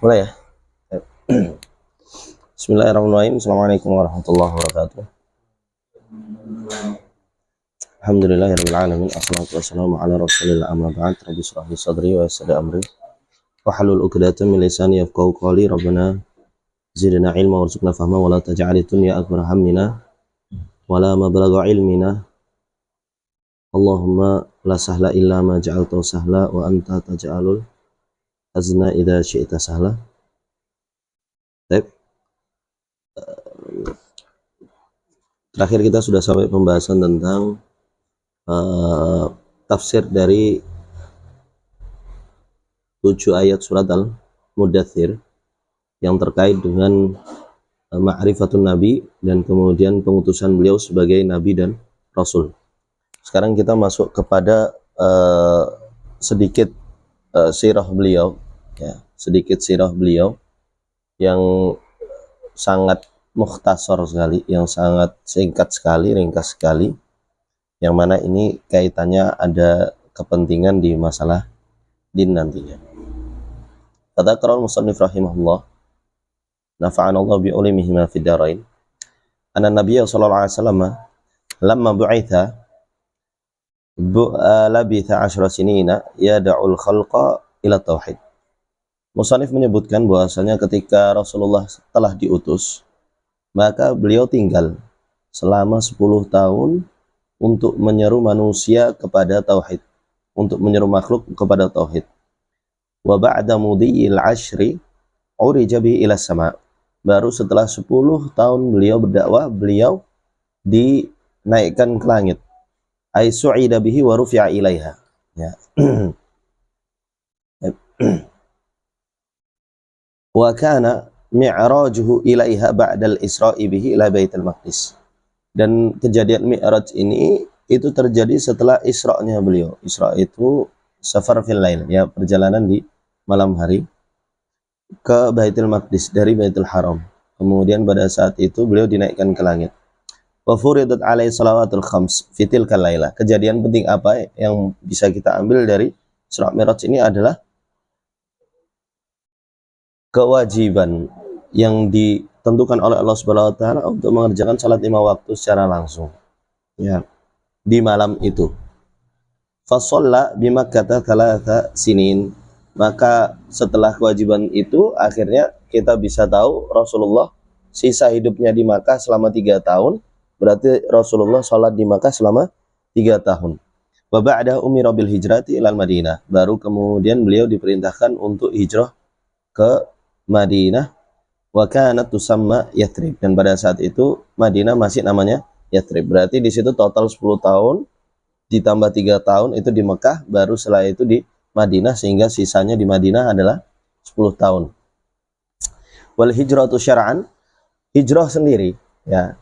Mulai ya. Bismillahirrahmanirrahim. Assalamualaikum warahmatullahi wabarakatuh. Alhamdulillahirabbil alamin. Assalatu wassalamu ala Rasulillah amma ba'd. Rabbi shrah li sadri wa yassir li amri wahlul 'uqdatam min lisani yafqahu qawli. Rabbana zidna ilma warzuqna fahma wa la taj'alid dunya akbar hammina wa la mablagha ilmina. Allahumma la sahla illa ma ja'altahu sahla wa anta taj'alul hazna idza syi'ta sahla. Baik. Terakhir kita sudah sampai pembahasan tentang tafsir dari 7 ayat surat Al-Mudaththir yang terkait dengan ma'rifatun nabi dan kemudian pengutusan beliau sebagai nabi dan rasul. Sekarang kita masuk kepada sedikit sirah beliau, ya, sedikit sirah beliau yang sangat mukhtasar sekali, yang sangat singkat sekali, ringkas sekali, yang mana ini kaitannya ada kepentingan di masalah din nantinya. Dzakara al-musannif rahimahullah, nafa'ana Allah bi ulimihi ma fid darain, anna nabiyya sallallahu alaihi wasallam lamma bu'itha labitha 10 sinina yad'ul khalqa ila tauhid. Musannif menyebutkan bahwasanya ketika Rasulullah telah diutus, maka beliau tinggal selama 10 tahun untuk menyeru manusia kepada tauhid, untuk menyeru makhluk kepada tauhid. Wa ba'da mudiyil 'ashri urija bihi ila sama. Baru setelah 10 tahun beliau berdakwah, beliau dinaikkan ke langit. Ai su'ida bihi wa rufi'a ilaiha. Ya. Wa kana mi'rajuhu ilaiha ba'dal isra'i bihi ila Baitul Maqdis. Dan kejadian Mi'raj ini itu terjadi setelah Isra-nya beliau. Isra itu safar fil lail, ya, perjalanan di malam hari ke Baitul Maqdis dari Baitul Haram. Kemudian pada saat itu beliau dinaikkan ke langit. Wa furidat alaihi salawatul khams fi tilkal lailah. Kejadian penting apa yang bisa kita ambil dari Isra Mi'raj ini adalah kewajiban yang ditentukan oleh Allah Subhanahu wa taala untuk mengerjakan salat 5 waktu secara langsung, ya, di malam itu. Fa shalla bi Makkah 3 sinin. Maka setelah kewajiban itu akhirnya kita bisa tahu Rasulullah sisa hidupnya di Makkah selama 3 tahun. Berarti Rasulullah sholat di Makkah selama 3 tahun. Wa ba'da umira bil hijrati ilal Madinah. Baru kemudian beliau diperintahkan untuk hijrah ke Madinah. Wa kanat tusamma Yathrib. Dan pada saat itu Madinah masih namanya Yathrib. Berarti di situ total 10 tahun ditambah 3 tahun itu di Mekah, baru setelah itu di Madinah, sehingga sisanya di Madinah adalah 10 tahun. Wal hijratu syar'an, hijrah sendiri, ya.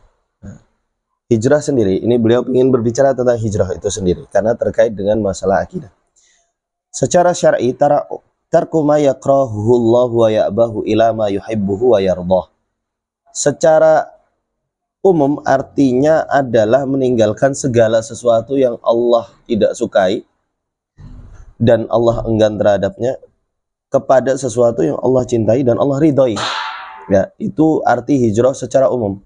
Hijrah sendiri, ini beliau ingin berbicara tentang hijrah itu sendiri karena terkait dengan masalah akidah. Secara syar'i, tarku ma yakrahuhu Allah wa ya'bahu ila ma yuhibbuhu wa yardah. Secara umum artinya adalah meninggalkan segala sesuatu yang Allah tidak sukai dan Allah enggan terhadapnya kepada sesuatu yang Allah cintai dan Allah ridhoi. Ya, itu arti hijrah secara umum.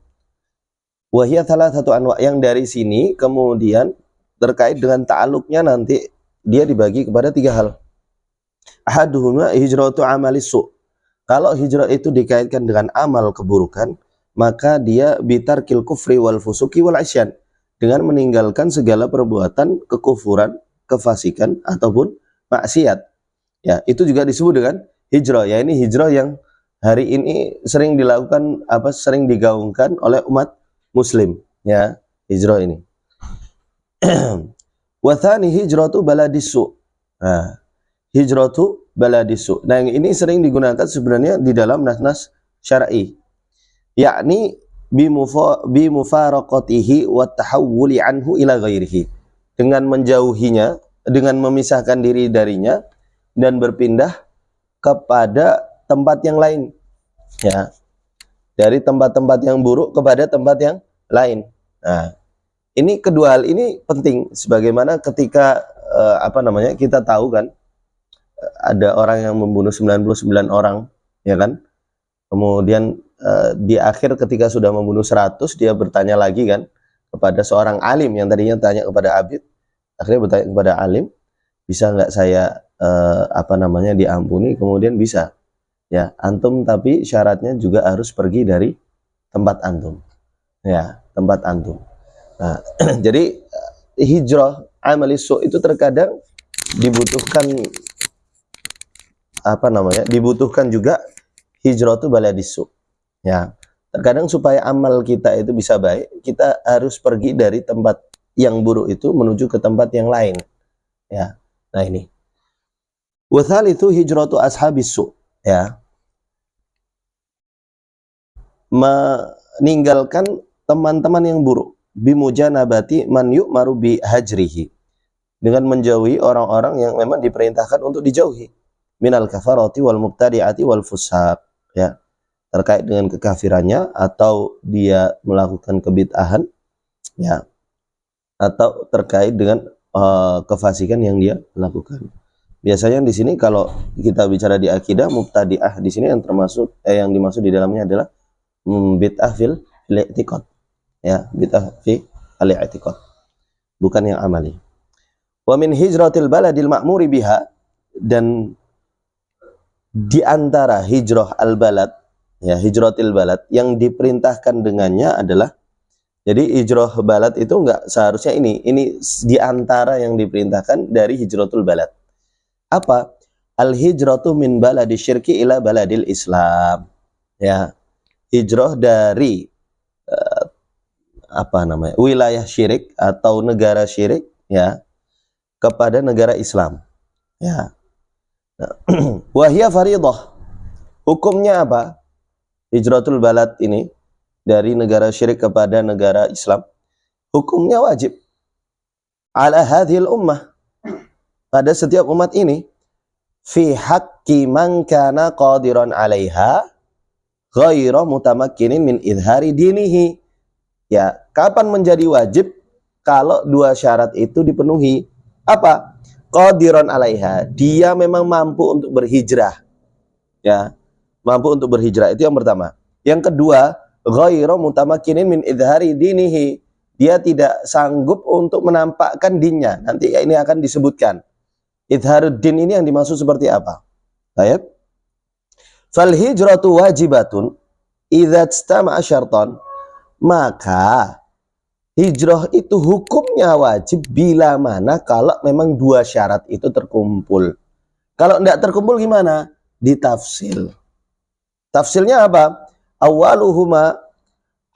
Wahiyya thalathatu anwa, yang dari sini kemudian terkait dengan ta'alluqnya nanti dia dibagi kepada 3 hal. Ahaduhuma hijratu amalis su'. Kalau hijrah itu dikaitkan dengan amal keburukan, maka dia bitarkil kufri wal fusuki wal isyan, dengan meninggalkan segala perbuatan kekufuran, kefasikan ataupun maksiat. Ya, itu juga disebut dengan hijrah. Ya, ini hijrah yang hari ini sering dilakukan, sering digaungkan oleh umat Muslim, ya, hijrah ini. Wa tsani hijratu baladisu. Nah, hijratu baladisu. Nah, yang ini sering digunakan sebenarnya di dalam nas-nas syar'i. Yakni bi mufaraqatihi wa tahawuli anhu ila ghairihi. Dengan menjauhinya, dengan memisahkan diri darinya dan berpindah kepada tempat yang lain. Ya. Dari tempat-tempat yang buruk kepada tempat yang lain. Nah, ini kedua hal ini penting, sebagaimana ketika kita tahu kan ada orang yang membunuh 99 orang ya kan? Kemudian di akhir ketika sudah membunuh 100, dia bertanya lagi kan kepada seorang alim yang tadinya tanya kepada abid, akhirnya bertanya kepada alim, bisa nggak saya diampuni? Kemudian bisa, ya antum, tapi syaratnya juga harus pergi dari tempat antum, ya tempat antum. Nah, jadi hijrah amali su itu terkadang dibutuhkan juga hijrah itu baladisu, ya. Terkadang supaya amal kita itu bisa baik, kita harus pergi dari tempat yang buruk itu menuju ke tempat yang lain, ya. Nah ini wathal itu hijratu ashabis su, ya, meninggalkan teman-teman yang buruk, bimujanabati man yu'maru bi hajrihi, dengan menjauhi orang-orang yang memang diperintahkan untuk dijauhi, minal kafarati wal mubtadi'ati wal fusaq, ya, terkait dengan kekafirannya atau dia melakukan kebid'ahan, ya, atau terkait dengan kefasikan yang dia lakukan. Biasanya di sini kalau kita bicara di akidah, mubtadi'ah di sini yang dimaksud di dalamnya adalah bid'ah fil i'tiqad, ya, bid'ah fi al-i'tiqad, bukan yang amali. Wa min hijratil baladil ma'muri biha, dan di antara hijrah al-balad, ya, hijratil balad yang diperintahkan dengannya adalah, jadi hijrah balad itu enggak seharusnya ini di antara yang diperintahkan dari hijratul balad. Apa? Al-hijratu min baladi syirki ila baladil Islam, ya. Hijrah dari wilayah syirik atau negara syirik, ya, kepada negara Islam, ya. Wahia faridah, hukumnya apa? Hijratul balad ini dari negara syirik kepada negara Islam, hukumnya wajib ala hadhil ummah, pada setiap umat ini, fi haqqi man kana qadiran 'alaiha ghairu mutamakkinin min idhari dinihi. Ya, kapan menjadi wajib? Kalau dua syarat itu dipenuhi. Apa? Qadiran 'alaiha, dia memang mampu untuk berhijrah. Ya, mampu untuk berhijrah, itu yang pertama. Yang kedua, ghairu mutamakkinin min idhari dinihi, dia tidak sanggup untuk menampakkan dinnya. Nanti ini akan disebutkan. Idharuddin ini yang dimaksud seperti apa? Baik. Fal hijratu wajibatun idza istama'a syartan, maka hijrah itu hukumnya wajib bila mana kalau memang dua syarat itu terkumpul. Kalau tidak terkumpul gimana? Ditafsil. Tafsilnya apa? Awaluhuma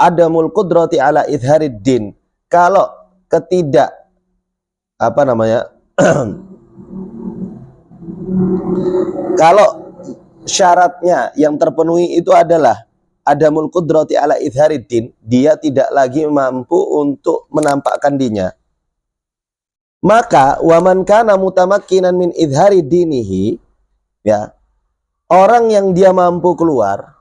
adamul qudrati ala idhariddin. Kalau kalau syaratnya yang terpenuhi itu adalah adamul qudrati ala idhariddin, dia tidak lagi mampu untuk menampakkan dirinya, maka waman kana mutamakkinan min idhari dinihi, ya, orang yang dia mampu keluar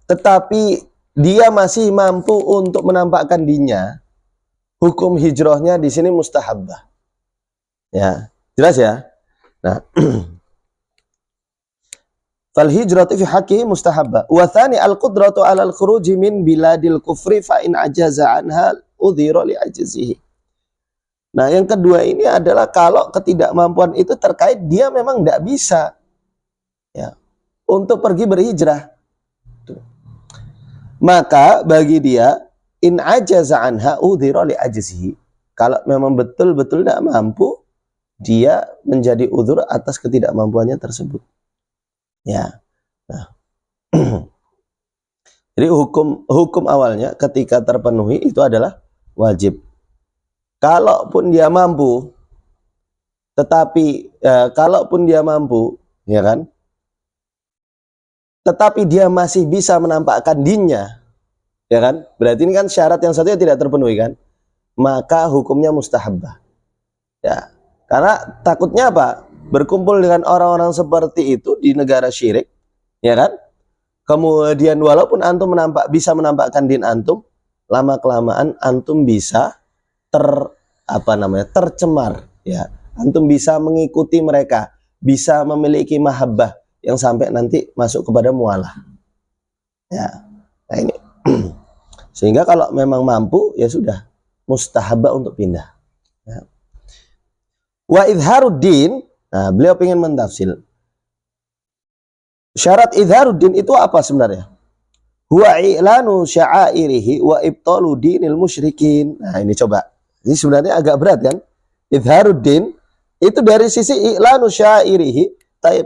tetapi dia masih mampu untuk menampakkan dirinya, hukum hijrahnya di sini mustahabbah. Ya, jelas ya? Nah, fal hijratu fi haqqi mustahabbah. Wa tsani al qudratu 'ala al khuruji min biladil kufri fa in ajaza anha udhira li ajzihi. Nah, yang kedua ini adalah kalau ketidakmampuan itu terkait dia memang tidak bisa, ya, untuk pergi berhijrah. Maka bagi dia in ajaza anha udhira li ajzihi. Kalau memang betul-betul tidak mampu, dia menjadi udzur atas ketidakmampuannya tersebut. Ya. Nah. Jadi hukum awalnya ketika terpenuhi itu adalah wajib. Kalaupun dia mampu, ya kan? Tetapi dia masih bisa menampakkan dinnya, ya kan? Berarti ini kan syarat yang satunya tidak terpenuhi kan? Maka hukumnya mustahabbah. Ya. Karena takutnya apa? Berkumpul dengan orang-orang seperti itu di negara syirik, ya kan? Kemudian walaupun antum bisa menampakkan din antum, lama-kelamaan antum bisa tercemar, ya. Antum bisa mengikuti mereka, bisa memiliki mahabbah, yang sampai nanti masuk kepada mualah. Ya. Nah ini. Sehingga kalau memang mampu ya sudah mustahabah untuk pindah. Ya. Wa idharuddin, nah beliau ingin mentafsir. Syarat idharuddin itu apa sebenarnya? Huwa i'lanu sya'airihi wa ibtalu dinil musyrikin. Nah ini coba. Ini sebenarnya agak berat kan? Idharuddin itu dari sisi i'lanu sya'airihi.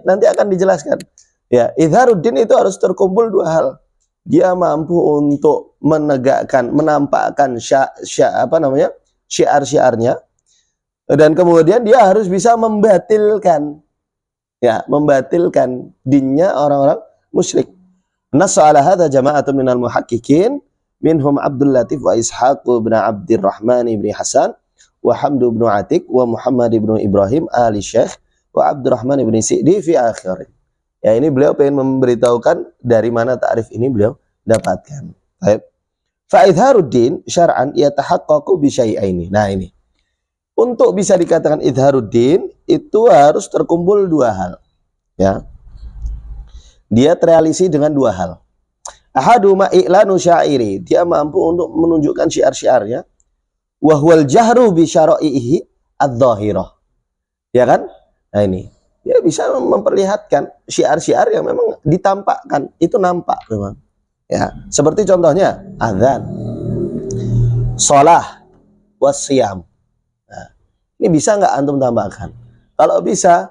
Nanti akan dijelaskan. Ya, idharuddin itu harus terkumpul dua hal. Dia mampu untuk menegakkan, menampakkan syiar-syiarnya, dan kemudian dia harus bisa membatilkan, ya, membatilkan dinnya orang-orang musyrik. Nassa ala hadza jama'atun minal muhaqqiqin minhum Abdul Latif wa Ishaq bin Abdurrahman bin Hasan wa Hamdu bin Atiq wa Muhammad bin Ibrahim ali Syekh wa Abdurrahman bin Sidi fi akhir. Ya ini beliau pengen memberitahukan dari mana ta'rif ini beliau dapatkan. Baik. Fa idharuddin syar'an yatahaqqaqu bi syai'aini. Nah ini. Untuk bisa dikatakan idharuddin itu harus terkumpul dua hal. Ya. Dia terrealisasi dengan dua hal. Ahaduma i'lanu syairi. Dia mampu untuk menunjukkan syiar-syiarnya. Wa huwal jahru bi syara'ihi adz-dzahirah. Ya kan? Nah ini. Dia bisa memperlihatkan syiar-syiar yang memang ditampakkan, itu nampak memang. Ya, seperti contohnya azan, shalah, wasyam. Nah, ini bisa nggak antum tambahkan? Kalau bisa,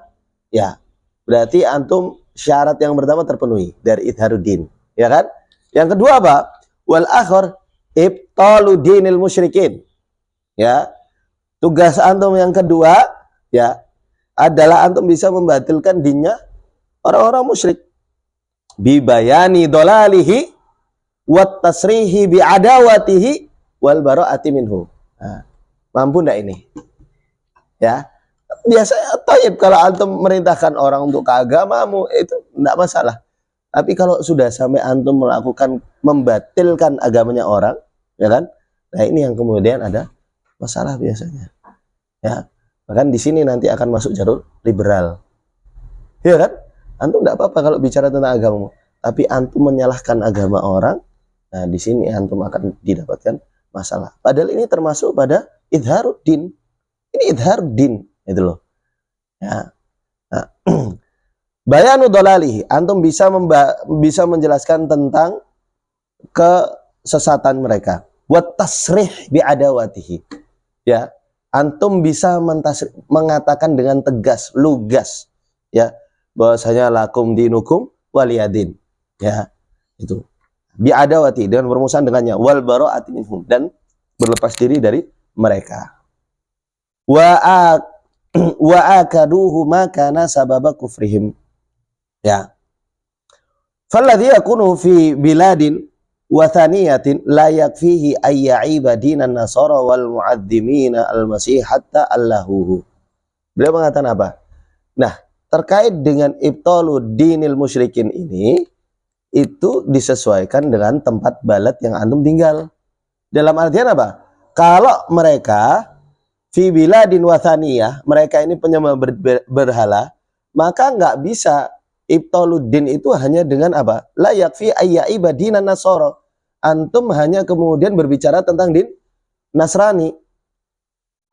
ya berarti antum syarat yang pertama terpenuhi dari idharuddin, ya kan? Yang kedua apa? Wal akhir ibtalu dinil musyrikin. Ya, tugas antum yang kedua, ya, adalah antum bisa membatalkan dinnya orang-orang musyrik bibayani dolalihi wat tasrihi bi adawatihi wal bara'ati minhu. Nah, mampu enggak ini? Ya. Biasanya taib kalau antum merintahkan orang untuk ke agamamu itu enggak masalah. Tapi kalau sudah sampai antum melakukan membatalkan agamanya orang, ya kan? Nah, ini yang kemudian ada masalah biasanya. Ya. Bahkan di sini nanti akan masuk jalur liberal. Ya kan? Antum enggak apa-apa kalau bicara tentang agamamu, tapi antum menyalahkan agama orang, nah di sini antum akan didapatkan masalah. Padahal ini termasuk pada idharuddin. Ini idharuddin, itu loh. Ya. Nah, bayanu dolalihi, antum bisa menjelaskan tentang kesesatan mereka. Wa tasrih bi adawatihi. Ya. Antum bisa mengatakan dengan tegas, lugas, ya, bahwasanya lakum dinukum waliyadin, ya, itu biadawati, dengan bermusuhan dengannya, wal bara'ati minhum, dan berlepas diri dari mereka. Wa akaduhu ma kana sababa kufrihim, ya. Falladhi yakunu fi biladin wathaniyatin la yakfihi ayya'iba dinan nasara wal mu'adzimina al-masih hatta allahuhu. Beliau mengatakan apa? Nah, terkait dengan ibtalu dinil musyrikin ini, itu disesuaikan dengan tempat balad yang antum tinggal. Dalam artian apa? Kalau mereka fi biladin wathaniyah, mereka ini penyembah berhala, maka nggak bisa ibtaluddin itu hanya dengan apa? La yakfi ayya'iba dinan nasara. Antum hanya kemudian berbicara tentang din Nasrani.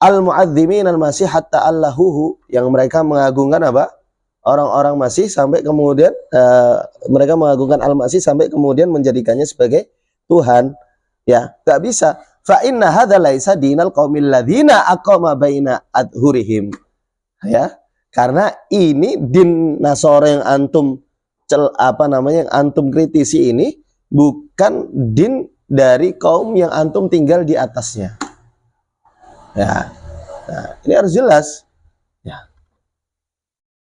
Al-mu'adzimin al-masih hatta allahuhu, yang mereka mengagungkan apa? Orang-orang Masih sampai kemudian mereka mengagungkan al-Masih sampai kemudian menjadikannya sebagai Tuhan. Ya, enggak bisa. Fa inna hadza laisa dinal qaumil ladzina aqama baina adhurihim. Ya. Karena ini din Nasara yang antum yang antum kritisi ini bukan din dari kaum yang antum tinggal di atasnya. Ya. Nah, ini harus jelas. Ya.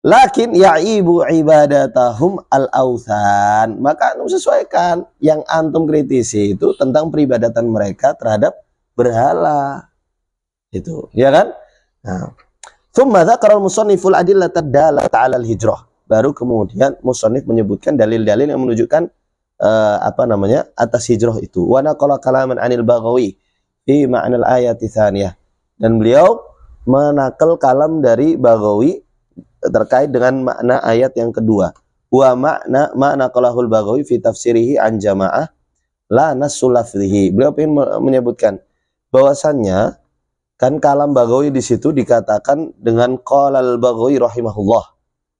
Lakin ya'ibu ibadatahum al-authan. Maka antum sesuaikan. Yang antum kritisi itu tentang peribadatan mereka terhadap berhala. Itu, ya kan? Nah, thumma dzakara al-musanniful adillata dallata 'ala al-hijrah. Baru kemudian musannif menyebutkan dalil-dalil yang menunjukkan atas hijrah itu. Wa naqala kalaman 'anil Baghawi fi ma'nal ayati tsaniyah. Dan beliau menakal kalam dari Baghawi terkait dengan makna ayat yang kedua. wa makna qalahul Baghawi fi tafsirihi an jamaah la nassul lafzihi. Beliau ingin menyebutkan bahwasannya kan kalam Baghawi di situ dikatakan dengan qalal Baghawi rahimahullah,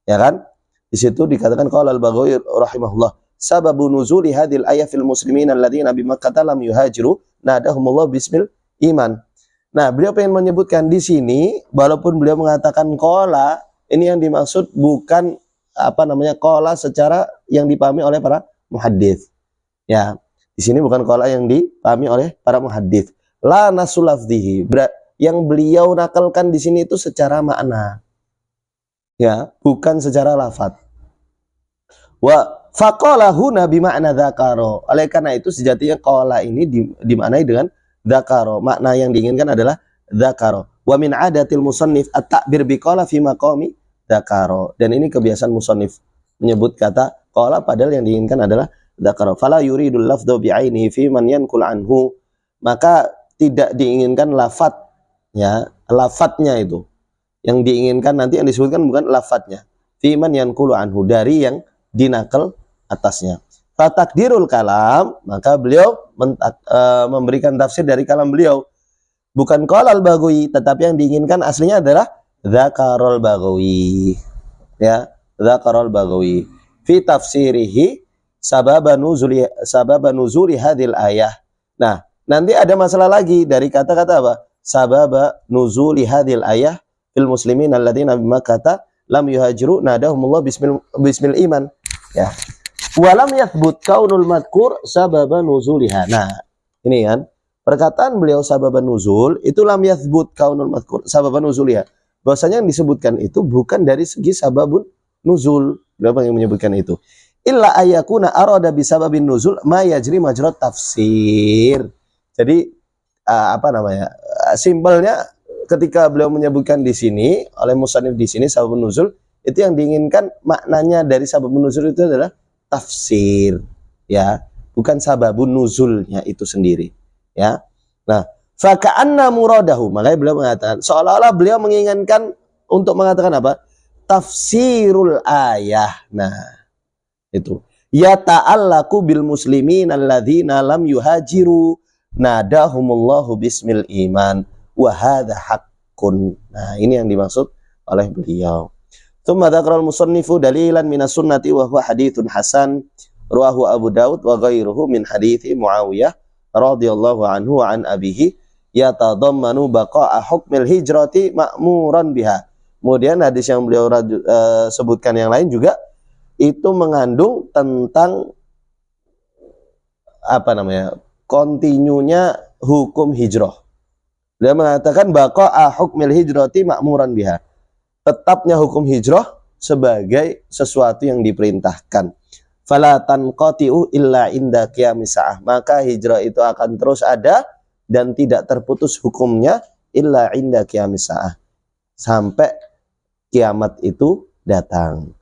ya kan? Di situ dikatakan qalal Baghawi rahimahullah. Sababu nuzuli hadhil ayah fil muslimin alladziina bi Makkah lam yuhajiru nadahumullah bismil iman. Nah, beliau pengen menyebutkan di sini walaupun beliau mengatakan qala, ini yang dimaksud bukan qala secara yang dipahami oleh para muhaddits. Ya, di sini bukan qala yang dipahami oleh para muhaddits. La nasul lafdzihi, yang beliau nakalkan di sini itu secara makna, ya, bukan secara lafaz. Wa faqala huna bima'na dzakara. Oleh karena itu sejatinya qala ini dimaknai dengan dzakara. Makna yang diinginkan adalah dzakara. Wa min adatil musannif at-ta'bir biqala fi maqami dzakara. Dan ini kebiasaan musannif menyebut kata qala padahal yang diinginkan adalah dzakara. Fala yuridul lafdhu bi'ainihi fi man yanqul anhu. Maka tidak diinginkan lafaz, ya, lafadznya itu. Yang diinginkan nanti yang disebutkan bukan lafadznya. Fi man yanqulu anhu, dari yang dinakal atasnya. Fatakdirul kalam, maka beliau memberikan tafsir dari kalam beliau. Bukan qalal Baghawi, tetapi yang diinginkan aslinya adalah dzakarul Baghawi. Ya, dzakarul Baghawi. Fi tafsirihi sababa nuzuli hadhil ayah. Nah, nanti ada masalah lagi dari kata-kata apa? Sababa nuzuli hadhil ayah fil muslimin alladziina bi Makkah lam yuhajiru nadahumullah bismil iman. Ya. Walam yathbut kaunul madkur sababa nuzuliha. Nah, ini kan perkataan beliau sababa nuzul itu lam yathbut kaunul madkur sababa nuzuliha. Bahwasanya yang disebutkan itu bukan dari segi sababun nuzul. Beliau yang menyebutkan itu. Illa ayakuna arada bisababin nuzul ma yajri majrat tafsir. Jadi simpelnya ketika beliau menyebutkan di sini oleh musannif di sini sababun nuzul, itu yang diinginkan maknanya dari sababun nuzul itu adalah tafsir, ya, bukan sababun nuzulnya itu sendiri, ya. Nah, fa ka'anna muradahu, makanya beliau mengatakan seolah-olah beliau menginginkan untuk mengatakan apa? Tafsirul ayah. Nah, itu ya ta'allaqu bil muslimin alladzina lam yuhajiru nadahumullahu bismil iman wa hadha haqqun. Nah, ini yang dimaksud oleh beliau. Tsumma dzakara al-musannifu dalilan minas sunnati wa huwa haditsun hasan rawahu Abu Daud wa ghairuhu min hadithi Muawiyah radhiyallahu anhu wa an abihi yatadammanu baqa'a hukmil hijrati ma'muran biha. Kemudian hadis yang beliau sebutkan yang lain juga itu mengandung tentang kontinunya hukum hijrah. Beliau mengatakan baqa'a hukmil hijrati ma'muran biha. Tetapnya hukum hijrah sebagai sesuatu yang diperintahkan. Fala tanqati'u illa inda qiyamis sa'ah. Maka hijrah itu akan terus ada dan tidak terputus hukumnya illa inda qiyamis sa'ah. Sampai kiamat itu datang.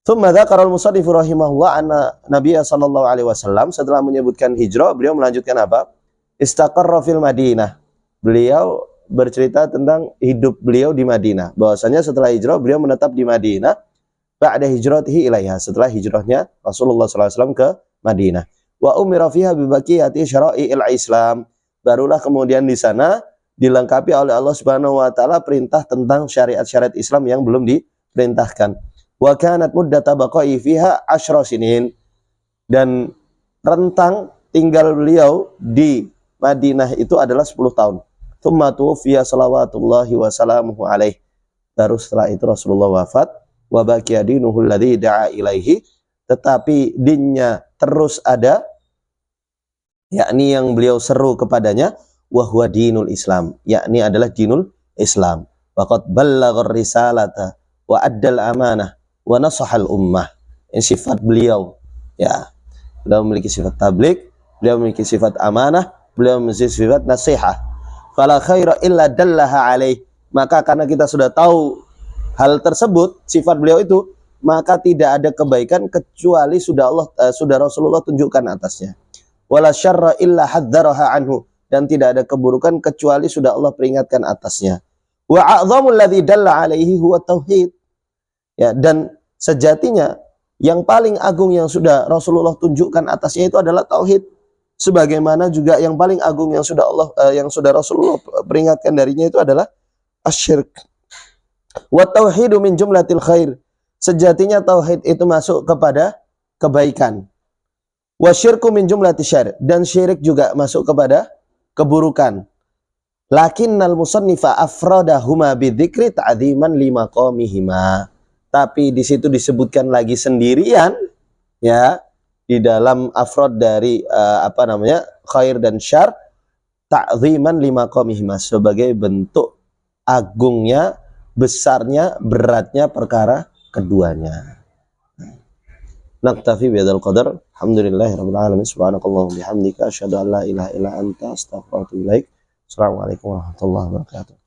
Tsumma dzakara al-musannif rahimahullah anna Nabiy sallallahu alaihi wasallam setelah menyebutkan hijrah, beliau melanjutkan apa? Istaqarra fil Madinah. Beliau bercerita tentang hidup beliau di Madinah. Bahwasanya setelah hijrah beliau menetap di Madinah ba'da hijratihi ilaiha, setelah hijrahnya Rasulullah SAW ke Madinah. Wa umira fiha bi baqiyati syara'i'il Islam. Barulah kemudian di sana dilengkapi oleh Allah Subhanahu wa taala perintah tentang syariat-syariat Islam yang belum diperintahkan. Wa kanat muddata baqa'i fiha 10 sinin. Dan rentang tinggal beliau di Madinah itu adalah 10 tahun. Tsumma tuwfiya salawatullahi wa salamuhu alaih. Baru setelah itu Rasulullah wafat. Wa baqiya dinuhu alladzi da'a ilaihi. Tetapi dinnya terus ada, yakni yang beliau seru kepadanya, wa huwa dinul Islam, yakni adalah dinul Islam. Waqad ballaghar risalata wa addal amanah wa nasahal ummah. Ini sifat beliau, ya. Beliau memiliki sifat tabligh, beliau memiliki sifat amanah, beliau memiliki sifat nasihat. Fala khaira illa dallaha alaih. Maka karena kita sudah tahu hal tersebut, sifat beliau itu, maka tidak ada kebaikan kecuali sudah Rasulullah tunjukkan atasnya. Wala syarra illa hadzaraha anhu. Dan tidak ada keburukan kecuali sudah Allah peringatkan atasnya. Wa a'dhamul ladzi dalla alaihi huwa tauhid. Ya, dan Sejatinya yang paling agung yang sudah Rasulullah tunjukkan atasnya itu adalah tauhid. Sebagaimana juga yang paling agung yang sudah yang sudah Rasulullah peringatkan darinya itu adalah asyirk. Wa tauhidu min jumlatil khair. Sejatinya tauhid itu masuk kepada kebaikan. Wa syirku min jumlatil syarr, dan syirik juga masuk kepada keburukan. Lakinnal musannifa afradahuma bidzikri ta'dziman limaqamihima. Tapi di situ disebutkan lagi sendirian, ya, di dalam afrod dari khair dan syar, ta'ziman limaqamihima, sebagai bentuk agungnya, besarnya, beratnya perkara keduanya. Naktafi bihadzal qadar. Alhamdulillahirabbil alamin. Subhanakallahumma bihamdika asyhadu an la ilaha illa anta astaghfiruka wa atubu ilaik. Assalamualaikum warahmatullahi wabarakatuh.